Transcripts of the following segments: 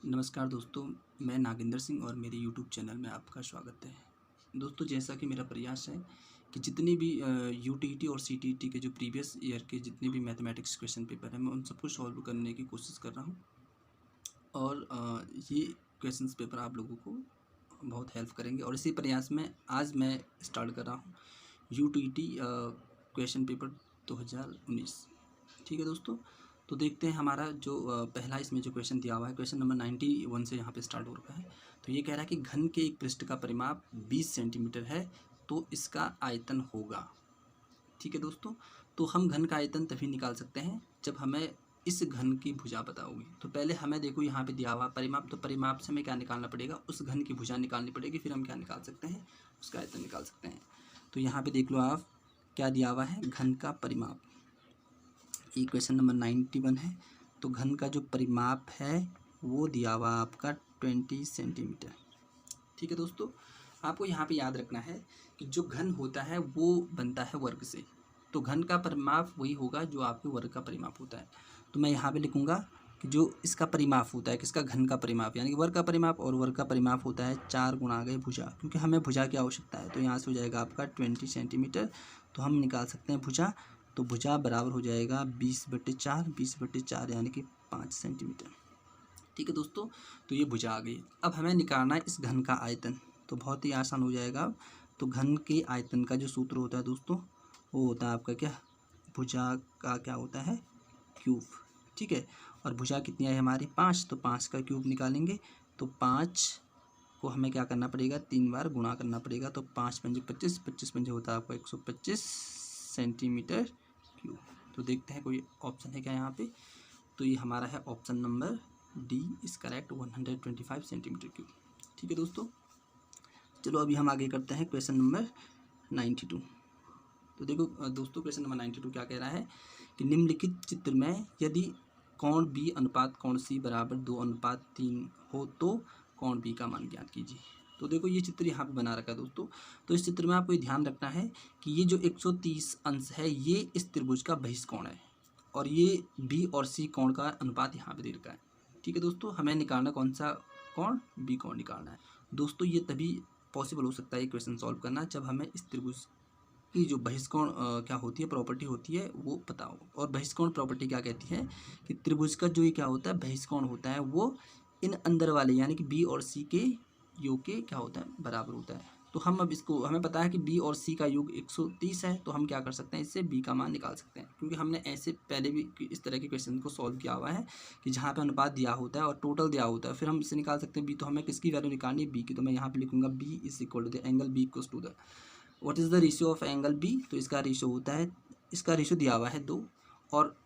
नमस्कार दोस्तों, मैं नागेंद्र सिंह और मेरे यूट्यूब चैनल में आपका स्वागत है। दोस्तों, जैसा कि मेरा प्रयास है कि जितनी भी यूटीटी और सीटीटी के जो प्रीवियस ईयर के जितने भी मैथमेटिक्स क्वेश्चन पेपर हैं, मैं उन सबको सॉल्व करने की कोशिश कर रहा हूँ। और ये क्वेश्चंस पेपर आप लोगों को बहुत हेल्प करेंगे। और इसी प्रयास में आज मैं स्टार्ट कर रहा हूँ यूटीटी क्वेश्चन पेपर 2019। ठीक है दोस्तों, तो देखते हैं हमारा जो पहला इसमें जो क्वेश्चन दिया हुआ है, क्वेश्चन नंबर 91 से यहाँ पे स्टार्ट हो रहा है। तो ये कह रहा है कि घन के एक पृष्ठ का परिमाप 20 सेंटीमीटर है, तो इसका आयतन होगा। ठीक है दोस्तों, तो हम घन का आयतन तभी निकाल सकते हैं जब हमें इस घन की भुजा पता होगी। तो पहले हमें देखो यहाँ पे दिया हुआ परिमाप, तो परिमाप से हमें क्या निकालना पड़ेगा, उस घन की भुजा निकालनी पड़ेगी, फिर हम क्या निकाल सकते हैं, उसका आयतन निकाल सकते हैं। तो यहाँ पे देख लो आप, क्या दिया हुआ है, घन का परिमाप। ये क्वेश्चन नंबर 91 है। तो घन का जो परिमाप है वो दिया हुआ आपका 20 सेंटीमीटर। ठीक है दोस्तों, आपको यहाँ पे याद रखना है कि जो घन होता है वो बनता है वर्ग से। तो घन का परिमाप वही होगा जो आपके वर्ग का परिमाप होता है। तो मैं यहाँ पे लिखूँगा कि जो इसका परिमाप होता है, किसका, घन का परिमाप, यानी कि वर्ग का परिमाप, और वर्ग का परिमाप होता है 4 गुणा गए भुजा, क्योंकि हमें भुजा की आवश्यकता है। तो यहाँ से हो जाएगा आपका 20 सेंटीमीटर। तो हम निकाल सकते हैं भुजा। तो भुजा बराबर हो जाएगा 20/4, 20/4 यानी कि 5 सेंटीमीटर। ठीक है दोस्तों, तो ये भुजा आ गई। अब हमें निकालना है इस घन का आयतन। तो बहुत ही आसान हो जाएगा। तो घन के आयतन का जो सूत्र होता है दोस्तों, वो होता है आपका क्या, भुजा का क्या होता है, क्यूब। ठीक है, और भुजा कितनी है हमारी, 5, तो 5 का क्यूब निकालेंगे। तो 5 को हमें क्या करना पड़ेगा, 3 बार गुणा करना पड़ेगा। तो 5 पंजे 25, 25 पंजे होता है आपका 125 सेंटीमीटर क्यूब। तो देखते हैं कोई ऑप्शन है क्या यहाँ पे। तो ये हमारा है option number D is correct, 125 centimetre cube. ठीक है दोस्तों, चलो अभी हम आगे करते हैं क्वेश्चन नंबर 92। तो देखो दोस्तों, क्वेश्चन नंबर 92 क्या कह रहा है कि निम्नलिखित चित्र में यदि कोण बी अनुपात कोण सी बराबर 2:3 हो तो कोण बी का मान ज्ञात कीजिए। तो देखो ये चित्र यहाँ पे बना रखा है दोस्तों। तो इस चित्र में आपको ये ध्यान रखना है कि ये जो 130 अंश है ये इस त्रिभुज का बहिष्कोण है, और ये बी और सी कोण का अनुपात यहाँ पे दे रखा है। ठीक है दोस्तों, हमें निकालना कौन सा कोण, बी कोण निकालना है। दोस्तों ये तभी पॉसिबल हो सकता है ये क्वेश्चन सॉल्व करना जब हमें इस त्रिभुज की जो बहिष्कोण क्या होती है, प्रॉपर्टी होती है, वो पता हो। और बहिष्कोण प्रॉपर्टी क्या कहती है कि त्रिभुज का जो ये क्या होता है, बहिष्कोण होता है, वो इन अंदर वाले यानी कि बी और सी के योग के क्या होता है, बराबर होता है। तो हम अब इसको, हमें पता है कि बी और सी का योग 130 है, तो हम क्या कर सकते हैं, इससे बी का मान निकाल सकते हैं। क्योंकि हमने ऐसे पहले भी इस तरह के क्वेश्चन को सॉल्व किया हुआ है कि जहाँ पे अनुपात दिया होता है और टोटल दिया होता है, फिर हम इससे निकाल सकते हैं बी। तो हमें किसकी वैल्यू निकालनी है, बी की। तो मैं यहाँ पे लिखूँगा B is equal to the angle B equal to the what is the ratio of angle B. तो इसका रेशियो होता है, इसका रेशियो दिया हुआ है 2, और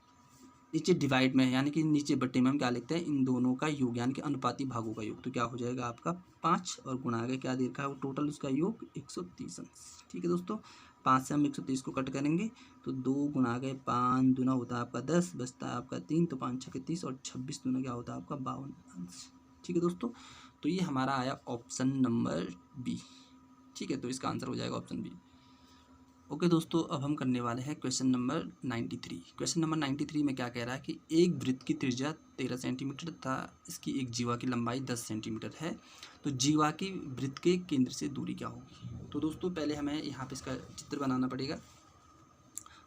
नीचे डिवाइड में यानी कि नीचे बट्टे में हम क्या लिखते हैं, इन दोनों का योग यानी कि अनुपाती भागों का योग। तो क्या हो जाएगा आपका 5, और गुणा आगे क्या दे रखा है, वो टोटल उसका योग 130 अंश। ठीक है दोस्तों, 5 से हम 130 को कट करेंगे तो 2 गुणा गए 5 दूना होता है आपका 10, बचता है आपका 3, तो 5 6 30, और 26 दूना क्या होता है आपका 52 अंश। ठीक है दोस्तों, तो ये हमारा आया ऑप्शन नंबर बी। ठीक है, तो इसका आंसर हो जाएगा ऑप्शन बी। ओके दोस्तों, अब हम करने वाले हैं क्वेश्चन नंबर 93। क्वेश्चन नंबर 93 में क्या कह रहा है कि एक वृत्त की त्रिज्या 13 सेंटीमीटर तथा इसकी एक जीवा की लंबाई 10 सेंटीमीटर है, तो जीवा की वृत्त के केंद्र से दूरी क्या होगी। तो दोस्तों पहले हमें यहाँ पे इसका चित्र बनाना पड़ेगा।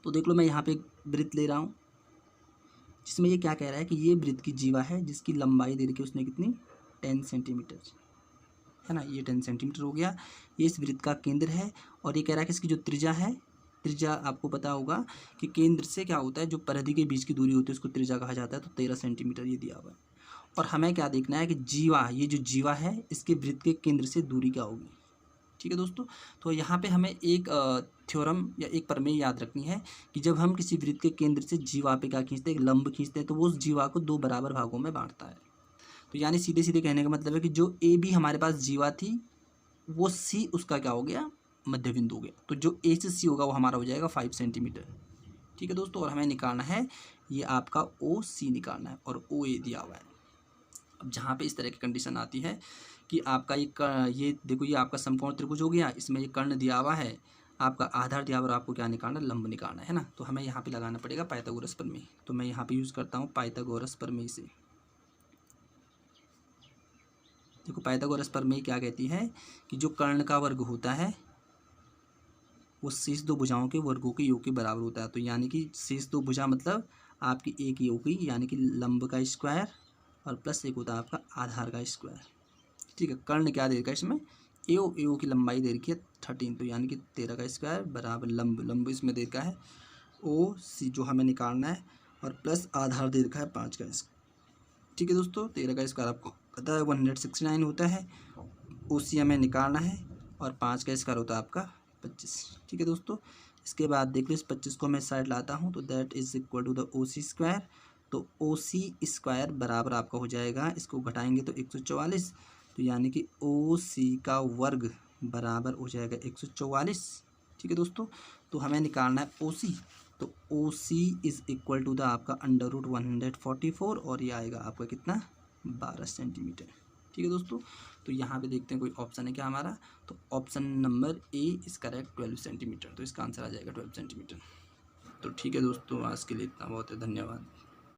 तो देख लो, मैं यहाँ पे एक वृत्त ले रहा हूँ जिसमें ये क्या कह रहा है कि ये वृत्त की जीवा है जिसकी लंबाई दे रखी है उसने कितनी, 10 सेंटीमीटर है ना। ये 10 सेंटीमीटर हो गया, ये इस वृत्त का केंद्र है। और ये कह रहा है कि इसकी जो त्रिज्या है, त्रिज्या आपको पता होगा कि केंद्र से क्या होता है, जो परिधि के बीच की दूरी होती है उसको त्रिज्या कहा जाता है। तो 13 सेंटीमीटर ये दिया हुआ है। और हमें क्या देखना है कि जीवा, ये जो जीवा है इसके वृत्त के केंद्र से दूरी क्या होगी। ठीक है दोस्तों, तो यहाँ पे हमें एक थ्योरम या एक प्रमेय याद रखनी है कि जब हम किसी वृत्त के केंद्र से जीवा पे क्या खींचते हैं, एक लंब खींचते हैं, तो वो उस जीवा को 2 बराबर भागों में बांटता है। तो यानी सीधे सीधे कहने का मतलब है कि जो ए बी हमारे पास जीवा थी, वो सी उसका क्या हो गया, मध्य बिंदु हो गया। तो जो ए से सी होगा वो हमारा हो जाएगा 5 सेंटीमीटर। ठीक है दोस्तों, और हमें निकालना है ये आपका ओ सी निकालना है, और ओ ए दिया हुआ है। अब जहाँ पे इस तरह की कंडीशन आती है कि आपका ये देखो, ये आपका समकोण त्रिभुज हो गया, इसमें ये कर्ण दिया हुआ है, आपका आधार दिया हुआ, और आपको क्या निकालना, लंब निकालना है ना। तो हमें यहाँ पे लगाना पड़ेगा पाइथागोरस प्रमेय। तो मैं यहाँ पे यूज़ करता हूँ पाइथागोरस प्रमेय से। देखो पाइथागोरस प्रमेय क्या कहती है कि जो कर्ण का वर्ग होता है वो शीर्ष दो भुजाओं के वर्गों के योग के बराबर होता है। तो यानी कि शीर्ष दो भुजा मतलब आपकी एक योग की यानी कि लंब का स्क्वायर और प्लस एक होता है आपका आधार का स्क्वायर। ठीक है, कर्ण क्या दे रखा है इसमें, एओ की लंबाई दे रखी है 13, तो यानी कि 13 का स्क्वायर बराबर लंब इसमें दे रखा है ओ सी जो हमें निकालना है, और प्लस आधार दे रखा है 5 का स्क्वायर। ठीक है दोस्तों, 13 का स्क्वायर आपको पता है 169 होता है, ओ सी हमें निकालना है, और 5 का स्क्वायर होता है आपका 25। ठीक है दोस्तों, इसके बाद देख लो इस 25 को मैं साइड लाता हूँ तो that is equal to the O C square. तो ओ सी स्क्वायर बराबर आपका हो जाएगा, इसको घटाएंगे तो 144, तो यानी कि ओ सी का वर्ग बराबर हो जाएगा 144। ठीक है दोस्तों, तो हमें निकालना है ओ सी, तो O C is equal to the आपका अंडर रूट 144, और ये आएगा आपका कितना 12 सेंटीमीटर। ठीक है दोस्तों, तो यहाँ पे देखते हैं कोई ऑप्शन है क्या हमारा, तो option number A is correct 12 centimetre, तो इसका आंसर आ जाएगा 12 सेंटीमीटर। तो ठीक है दोस्तों, आज के लिए इतना बहुत है, धन्यवाद।